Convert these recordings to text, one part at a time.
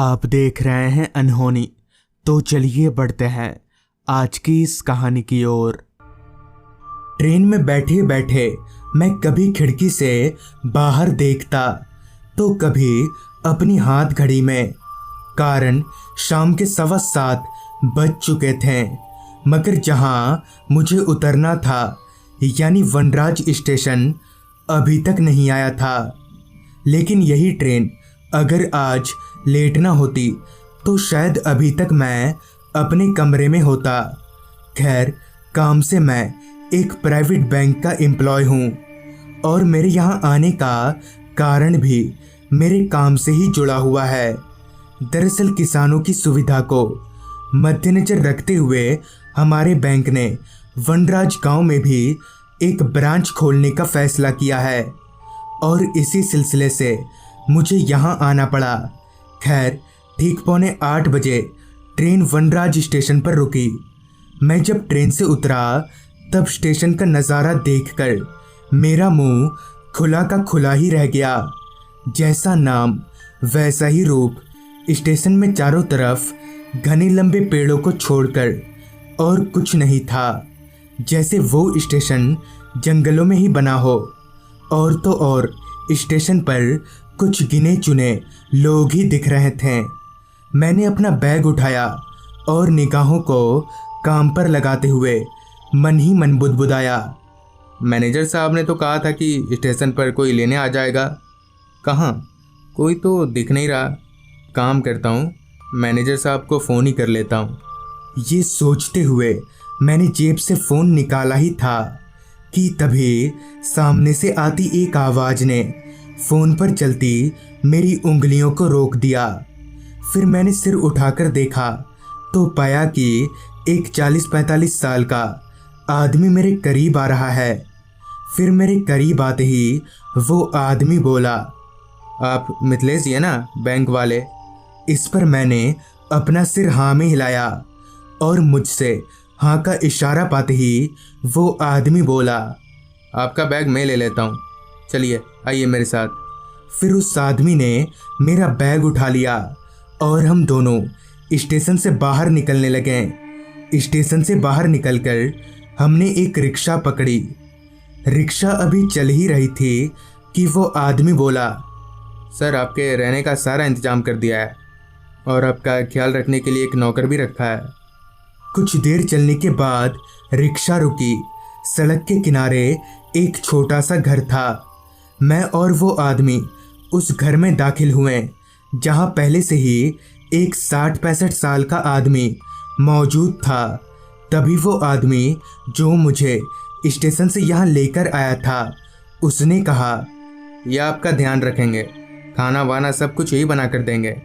आप देख रहे हैं अनहोनी। तो चलिए बढ़ते हैं आज की इस कहानी की ओर। ट्रेन में बैठे बैठे मैं कभी खिड़की से बाहर देखता तो कभी अपनी हाथ घड़ी में। कारण शाम के 7:15 बज चुके थे, मगर जहां मुझे उतरना था यानी वनराज स्टेशन अभी तक नहीं आया था। लेकिन यही ट्रेन अगर आज लेट ना होती तो शायद अभी तक मैं अपने कमरे में होता। खैर, काम से मैं एक प्राइवेट बैंक का एम्प्लॉय हूँ और मेरे यहाँ आने का कारण भी मेरे काम से ही जुड़ा हुआ है। दरअसल किसानों की सुविधा को मद्देनजर रखते हुए हमारे बैंक ने वनराज गांव में भी एक ब्रांच खोलने का फैसला किया है और इसी सिलसिले से मुझे यहाँ आना पड़ा। खैर, ठीक 7:45 बजे ट्रेन वनराज स्टेशन पर रुकी। मैं जब ट्रेन से उतरा तब स्टेशन का नज़ारा देखकर मेरा मुंह खुला का खुला ही रह गया। जैसा नाम वैसा ही रूप। स्टेशन में चारों तरफ घने लंबे पेड़ों को छोड़कर और कुछ नहीं था, जैसे वो स्टेशन जंगलों में ही बना हो। और तो और स्टेशन पर कुछ गिने चुने लोग ही दिख रहे थे। मैंने अपना बैग उठाया और निगाहों को काम पर लगाते हुए मन ही मन बुदबुदाया। मैनेजर साहब ने तो कहा था कि स्टेशन पर कोई लेने आ जाएगा। कहाँ? कोई तो दिख नहीं रहा। काम करता हूँ, मैनेजर साहब को फ़ोन ही कर लेता हूँ। ये सोचते हुए मैंने जेब से फ़ोन निकाला ही था कि तभी सामने से आती एक आवाज़ ने फ़ोन पर चलती मेरी उंगलियों को रोक दिया। फिर मैंने सिर उठाकर देखा तो पाया कि एक 40-45 साल का आदमी मेरे करीब आ रहा है। फिर मेरे करीब आते ही वो आदमी बोला, आप मिथिलेश जी है ना, बैंक वाले? इस पर मैंने अपना सिर हाँ में हिलाया और मुझसे हाँ का इशारा पाते ही वो आदमी बोला, आपका बैग मैं ले लेता हूँ, चलिए आइए मेरे साथ। फिर उस आदमी ने मेरा बैग उठा लिया और हम दोनों स्टेशन से बाहर निकलने लगे। स्टेशन से बाहर निकलकर हमने एक रिक्शा पकड़ी। रिक्शा अभी चल ही रही थी कि वो आदमी बोला, सर आपके रहने का सारा इंतजाम कर दिया है और आपका ख्याल रखने के लिए एक नौकर भी रखा है। कुछ देर चलने के बाद रिक्शा रुकी। सड़क के किनारे एक छोटा सा घर था। मैं और वो आदमी उस घर में दाखिल हुए, जहां पहले से ही एक 60-65 साल का आदमी मौजूद था। तभी वो आदमी जो मुझे स्टेशन से यहाँ लेकर आया था, उसने कहा, यह आपका ध्यान रखेंगे, खाना वाना सब कुछ यही बना कर देंगे,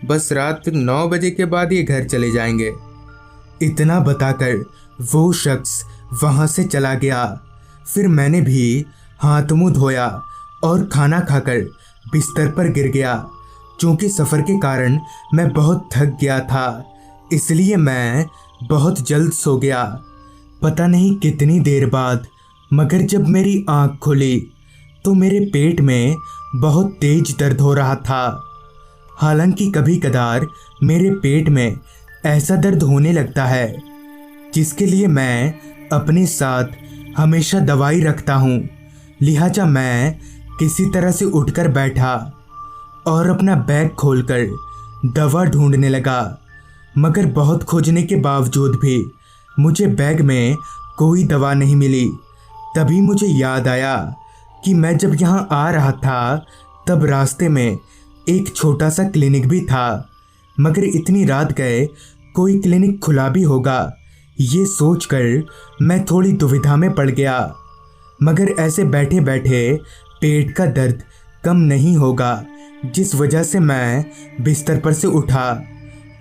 बस रात 9 बजे के बाद ये घर चले जाएंगे। इतना बताकर वो शख्स वहाँ से चला गया। फिर मैंने भी हाथ मुंह धोया और खाना खाकर बिस्तर पर गिर गया। क्योंकि सफ़र के कारण मैं बहुत थक गया था, इसलिए मैं बहुत जल्द सो गया। पता नहीं कितनी देर बाद, मगर जब मेरी आँख खुली तो मेरे पेट में बहुत तेज दर्द हो रहा था। हालांकि कभी कदार मेरे पेट में ऐसा दर्द होने लगता है जिसके लिए मैं अपने साथ हमेशा दवाई रखता हूँ। लिहाजा मैं किसी तरह से उठकर बैठा और अपना बैग खोलकर दवा ढूंढने लगा, मगर बहुत खोजने के बावजूद भी मुझे बैग में कोई दवा नहीं मिली। तभी मुझे याद आया कि मैं जब यहाँ आ रहा था तब रास्ते में एक छोटा सा क्लिनिक भी था, मगर इतनी रात गए कोई क्लिनिक खुला भी होगा, ये सोचकर मैं थोड़ी दुविधा में पड़ गया। मगर ऐसे बैठे बैठे पेट का दर्द कम नहीं होगा, जिस वजह से मैं बिस्तर पर से उठा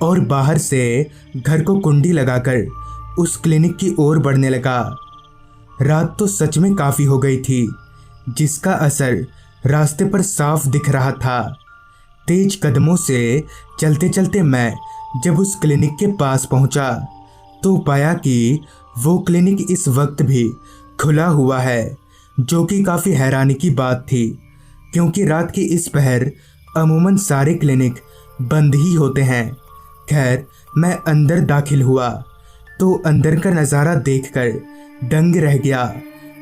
और बाहर से घर को कुंडी लगाकर उस क्लिनिक की ओर बढ़ने लगा। रात तो सच में काफ़ी हो गई थी, जिसका असर रास्ते पर साफ दिख रहा था। तेज कदमों से चलते चलते मैं जब उस क्लिनिक के पास पहुंचा तो पाया कि वो क्लिनिक इस वक्त भी खुला हुआ है, जो कि काफ़ी हैरानी की बात थी, क्योंकि रात की इस पहर अमूमन सारे क्लिनिक बंद ही होते हैं। खैर, मैं अंदर दाखिल हुआ तो अंदर का नज़ारा देखकर दंग रह गया,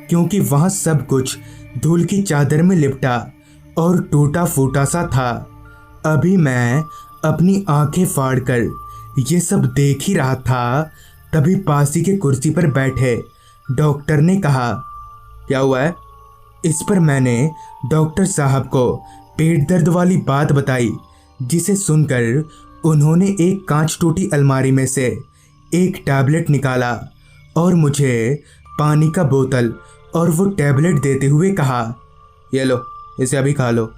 क्योंकि वहाँ सब कुछ धूल की चादर में लिपटा और टूटा फूटा सा था। अभी मैं अपनी आंखें फाड़कर ये सब देख ही रहा था, तभी पास ही के कुर्सी पर बैठे डॉक्टर ने कहा, क्या हुआ है? इस पर मैंने डॉक्टर साहब को पेट दर्द वाली बात बताई, जिसे सुनकर उन्होंने एक कांच टूटी अलमारी में से एक टैबलेट निकाला और मुझे पानी का बोतल और वो टैबलेट देते हुए कहा, ये लो, इसे अभी खा लो।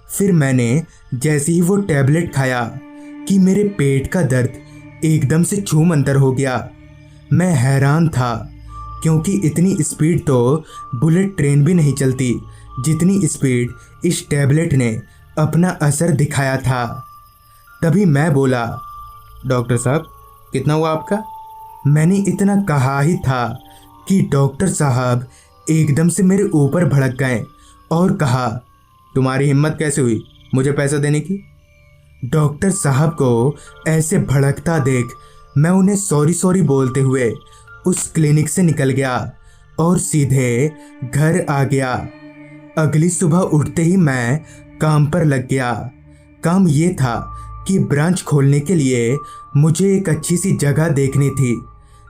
फिर मैंने जैसे ही वो टैबलेट खाया कि मेरे पेट का दर्द एकदम से छूमंतर हो गया। मैं हैरान था, क्योंकि इतनी स्पीड तो बुलेट ट्रेन भी नहीं चलती जितनी स्पीड इस टैबलेट ने अपना असर दिखाया था। तभी मैं बोला, डॉक्टर साहब, कितना हुआ आपका? मैंने इतना कहा ही था कि डॉक्टर साहब एकदम से मेरे ऊपर भड़क गए और कहा, तुम्हारी हिम्मत कैसे हुई मुझे पैसा देने की? डॉक्टर साहब को ऐसे भड़कता देख मैं उन्हें सॉरी बोलते हुए उस क्लिनिक से निकल गया और सीधे घर आ गया। अगली सुबह उठते ही मैं काम पर लग गया। काम ये था कि ब्रांच खोलने के लिए मुझे एक अच्छी सी जगह देखनी थी।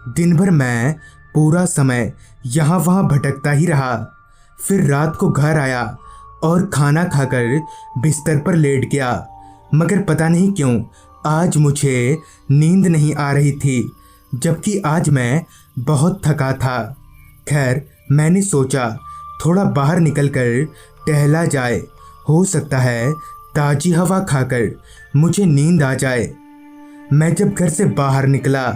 दिन भर मैं पूरा समय यहाँ वहाँ भटकता ही रहा। फिर रात को घर आया और खाना खाकर बिस्तर पर लेट गया, मगर पता नहीं क्यों आज मुझे नींद नहीं आ रही थी, जबकि आज मैं बहुत थका था। खैर, मैंने सोचा थोड़ा बाहर निकलकर टहला जाए, हो सकता है ताज़ी हवा खाकर मुझे नींद आ जाए। मैं जब घर से बाहर निकला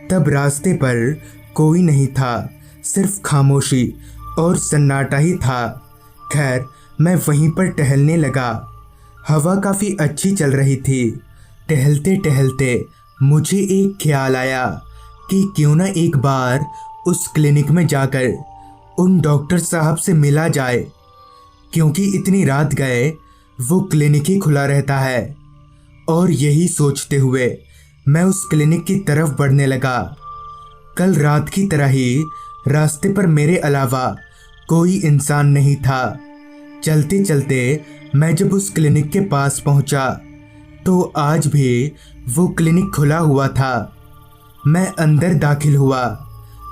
तब रास्ते पर कोई नहीं था, सिर्फ खामोशी और सन्नाटा ही था। खैर, मैं वहीं पर टहलने लगा। हवा काफ़ी अच्छी चल रही थी। टहलते टहलते मुझे एक ख्याल आया कि क्यों ना एक बार उस क्लिनिक में जाकर उन डॉक्टर साहब से मिला जाए, क्योंकि इतनी रात गए वो क्लिनिक ही खुला रहता है। और यही सोचते हुए मैं उस क्लिनिक की तरफ बढ़ने लगा। कल रात की तरह ही रास्ते पर मेरे अलावा कोई इंसान नहीं था। चलते चलते मैं जब उस क्लिनिक के पास पहुंचा तो आज भी वो क्लिनिक खुला हुआ था। मैं अंदर दाखिल हुआ,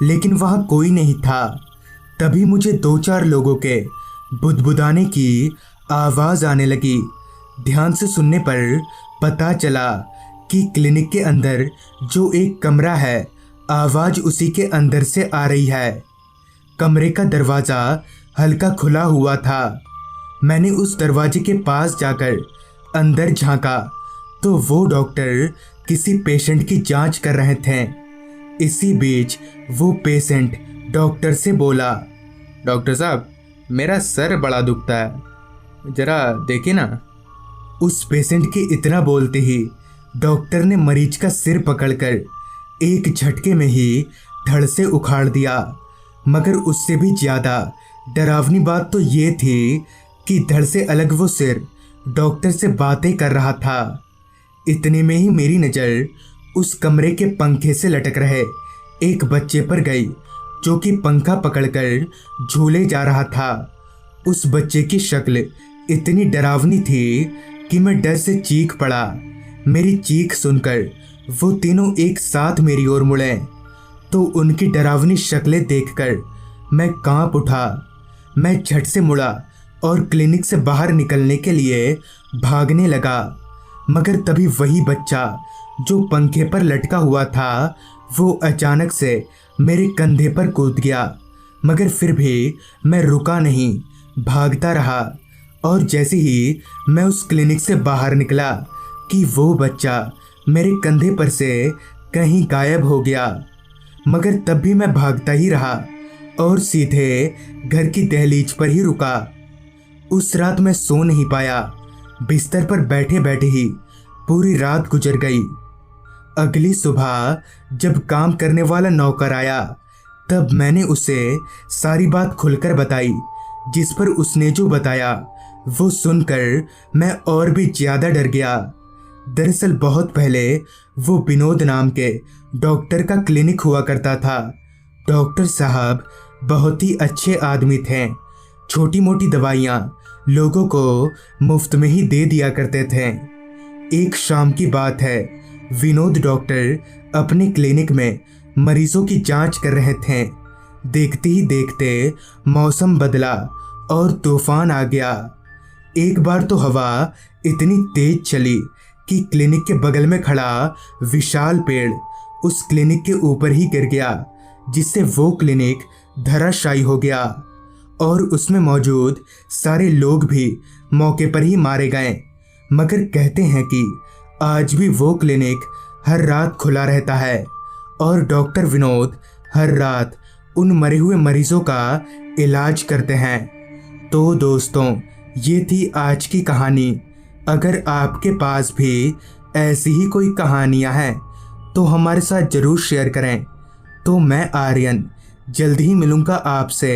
लेकिन वहाँ कोई नहीं था। तभी मुझे 2-4 लोगों के बुदबुदाने की आवाज़ आने लगी। ध्यान से सुनने पर पता चला कि क्लिनिक के अंदर जो एक कमरा है, आवाज़ उसी के अंदर से आ रही है। कमरे का दरवाज़ा हल्का खुला हुआ था। मैंने उस दरवाजे के पास जाकर अंदर झांका तो वो डॉक्टर किसी पेशेंट की जांच कर रहे थे। इसी बीच वो पेशेंट डॉक्टर से बोला, डॉक्टर साहब, मेरा सर बड़ा दुखता है, ज़रा देखिए ना। उस पेशेंट के इतना बोलते ही डॉक्टर ने मरीज का सिर पकड़कर एक झटके में ही धड़ से उखाड़ दिया। मगर उससे भी ज़्यादा डरावनी बात तो ये थी कि धड़ से अलग वो सिर डॉक्टर से बातें कर रहा था। इतने में ही मेरी नज़र उस कमरे के पंखे से लटक रहे एक बच्चे पर गई, जो कि पंखा पकड़कर झूले जा रहा था। उस बच्चे की शक्ल इतनी डरावनी थी कि मैं डर से चीख पड़ा। मेरी चीख सुनकर वो तीनों एक साथ मेरी ओर मुड़े तो उनकी डरावनी शक्लें देखकर मैं कांप उठा। मैं झट से मुड़ा और क्लिनिक से बाहर निकलने के लिए भागने लगा, मगर तभी वही बच्चा जो पंखे पर लटका हुआ था वो अचानक से मेरे कंधे पर कूद गया। मगर फिर भी मैं रुका नहीं, भागता रहा। और जैसे ही मैं उस क्लिनिक से बाहर निकला कि वो बच्चा मेरे कंधे पर से कहीं गायब हो गया। मगर तब भी मैं भागता ही रहा और सीधे घर की दहलीज पर ही रुका। उस रात मैं सो नहीं पाया। बिस्तर पर बैठे बैठे ही पूरी रात गुजर गई। अगली सुबह जब काम करने वाला नौकर आया तब मैंने उसे सारी बात खुलकर बताई, जिस पर उसने जो बताया वो सुनकर मैं और भी ज़्यादा डर गया। दरअसल बहुत पहले वो विनोद नाम के डॉक्टर का क्लिनिक हुआ करता था। डॉक्टर साहब बहुत ही अच्छे आदमी थे। छोटी मोटी दवाइयाँ लोगों को मुफ्त में ही दे दिया करते थे। एक शाम की बात है, विनोद डॉक्टर अपने क्लिनिक में मरीजों की जांच कर रहे थे। देखते ही देखते मौसम बदला और तूफान आ गया। एक बार तो हवा इतनी तेज चली कि क्लिनिक के बगल में खड़ा विशाल पेड़ उस क्लिनिक के ऊपर ही गिर गया, जिससे वो क्लिनिक धराशायी हो गया और उसमें मौजूद सारे लोग भी मौके पर ही मारे गए। मगर कहते हैं कि आज भी वो क्लिनिक हर रात खुला रहता है और डॉक्टर विनोद हर रात उन मरे हुए मरीजों का इलाज करते हैं। तो दोस्तों, ये थी आज की कहानी। अगर आपके पास भी ऐसी ही कोई कहानियां हैं तो हमारे साथ ज़रूर शेयर करें। तो मैं आर्यन जल्द ही मिलूँगा आपसे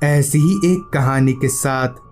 ऐसी ही एक कहानी के साथ।